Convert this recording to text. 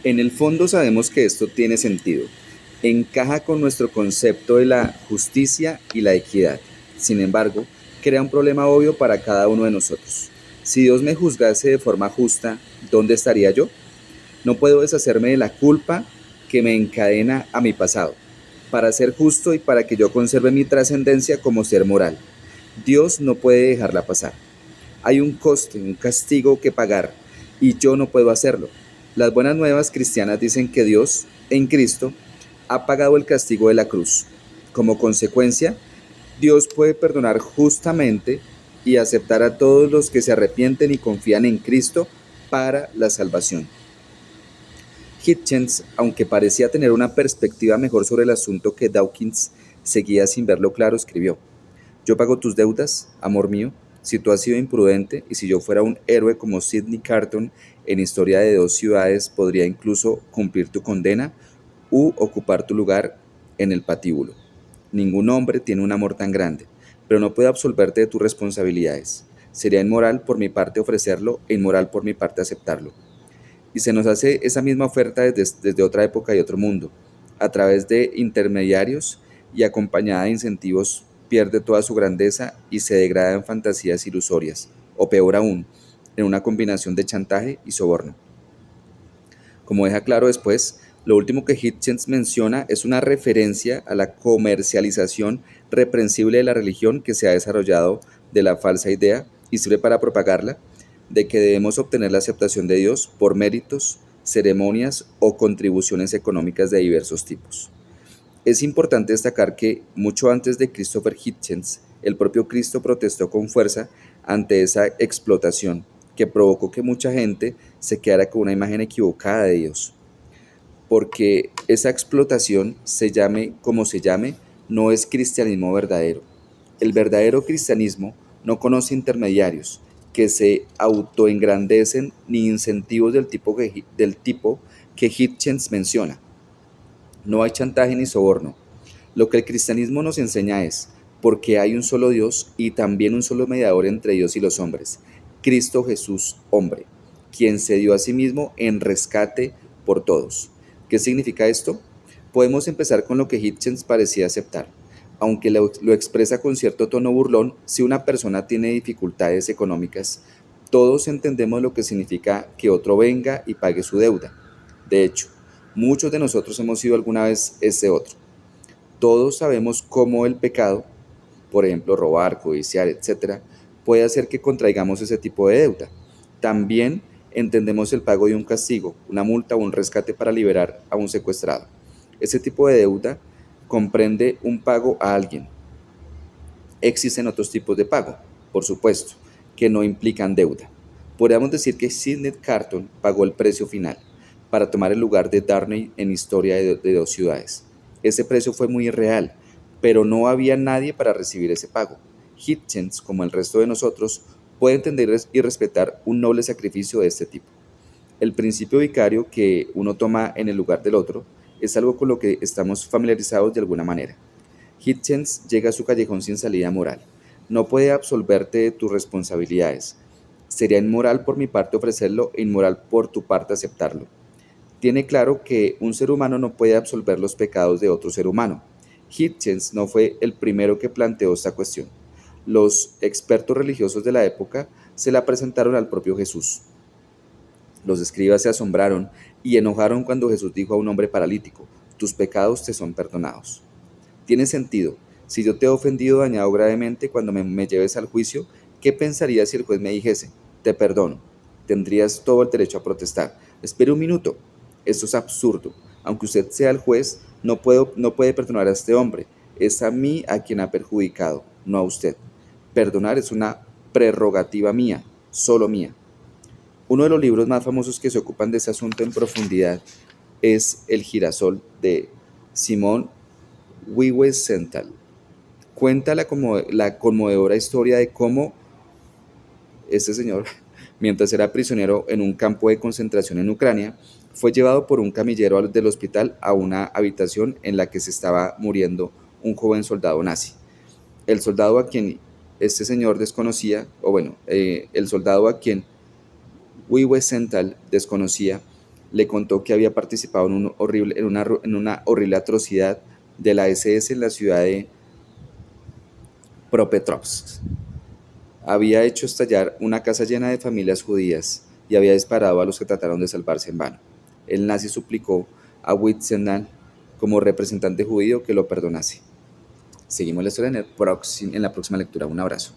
En el fondo sabemos que esto tiene sentido. Encaja con nuestro concepto de la justicia y la equidad. Sin embargo, crea un problema obvio para cada uno de nosotros. Si Dios me juzgase de forma justa, ¿dónde estaría yo? No puedo deshacerme de la culpa que me encadena a mi pasado, para ser justo y para que yo conserve mi trascendencia como ser moral. Dios no puede dejarla pasar. Hay un coste, un castigo que pagar, y yo no puedo hacerlo. Las buenas nuevas cristianas dicen que Dios, en Cristo, ha pagado el castigo de la cruz. Como consecuencia, Dios puede perdonar justamente y aceptar a todos los que se arrepienten y confían en Cristo para la salvación. Hitchens, aunque parecía tener una perspectiva mejor sobre el asunto que Dawkins, seguía sin verlo claro, escribió: yo pago tus deudas, amor mío, si tú has sido imprudente y si yo fuera un héroe como Sidney Carton en Historia de dos ciudades, podría incluso cumplir tu condena u ocupar tu lugar en el patíbulo. Ningún hombre tiene un amor tan grande, pero no puede absolverte de tus responsabilidades. Sería inmoral por mi parte ofrecerlo e inmoral por mi parte aceptarlo. Y se nos hace esa misma oferta desde otra época y otro mundo, a través de intermediarios y acompañada de incentivos, pierde toda su grandeza y se degrada en fantasías ilusorias, o peor aún, en una combinación de chantaje y soborno. Como deja claro después, lo último que Hitchens menciona es una referencia a la comercialización reprensible de la religión que se ha desarrollado de la falsa idea y sirve para propagarla, de que debemos obtener la aceptación de Dios por méritos, ceremonias o contribuciones económicas de diversos tipos. Es importante destacar que, mucho antes de Christopher Hitchens, el propio Cristo protestó con fuerza ante esa explotación que provocó que mucha gente se quedara con una imagen equivocada de Dios. Porque esa explotación, se llame como se llame, no es cristianismo verdadero. El verdadero cristianismo no conoce intermediarios que se autoengrandecen ni incentivos del tipo que Hitchens menciona. No hay chantaje ni soborno. Lo que el cristianismo nos enseña es, porque hay un solo Dios y también un solo mediador entre Dios y los hombres, Cristo Jesús, hombre, quien se dio a sí mismo en rescate por todos. ¿Qué significa esto? Podemos empezar con lo que Hitchens parecía aceptar. Aunque lo expresa con cierto tono burlón, si una persona tiene dificultades económicas, todos entendemos lo que significa que otro venga y pague su deuda. De hecho, muchos de nosotros hemos sido alguna vez ese otro. Todos sabemos cómo el pecado, por ejemplo, robar, codiciar, etcétera, puede hacer que contraigamos ese tipo de deuda. También entendemos el pago de un castigo, una multa o un rescate para liberar a un secuestrado. Ese tipo de deuda comprende un pago a alguien. Existen otros tipos de pago, por supuesto, que no implican deuda. Podríamos decir que Sidney Carton pagó el precio final para tomar el lugar de Darnley en Historia de dos ciudades. Ese precio fue muy irreal, pero no había nadie para recibir ese pago. Hitchens, como el resto de nosotros, puede entender y respetar un noble sacrificio de este tipo. El principio vicario que uno toma en el lugar del otro es algo con lo que estamos familiarizados de alguna manera. Hitchens llega a su callejón sin salida moral. No puede absolverte de tus responsabilidades. Sería inmoral por mi parte ofrecerlo e inmoral por tu parte aceptarlo. Tiene claro que un ser humano no puede absolver los pecados de otro ser humano. Hitchens no fue el primero que planteó esta cuestión. Los expertos religiosos de la época se la presentaron al propio Jesús. Los escribas se asombraron y enojaron cuando Jesús dijo a un hombre paralítico: tus pecados te son perdonados. Tiene sentido. Si yo te he ofendido o dañado gravemente cuando me lleves al juicio, ¿qué pensarías si el juez me dijese: te perdono? Tendrías todo el derecho a protestar. Espere un minuto. Esto es absurdo. Aunque usted sea el juez, no puede perdonar a este hombre. Es a mí a quien ha perjudicado, no a usted. Perdonar es una prerrogativa mía, solo mía. Uno de los libros más famosos que se ocupan de ese asunto en profundidad es El girasol de Simón Wiesenthal. Cuenta la conmovedora historia de cómo este señor, mientras era prisionero en un campo de concentración en Ucrania, fue llevado por un camillero del hospital a una habitación en la que se estaba muriendo un joven soldado nazi. El soldado a quien este señor desconocía, el soldado a quien Wiesenthal desconocía, le contó que había participado en una horrible atrocidad de la SS en la ciudad de Propetrovsk. Había hecho estallar una casa llena de familias judías y había disparado a los que trataron de salvarse en vano. El nazi suplicó a Witzenhall, como representante judío, que lo perdonase. Seguimos la historia en la próxima lectura. Un abrazo.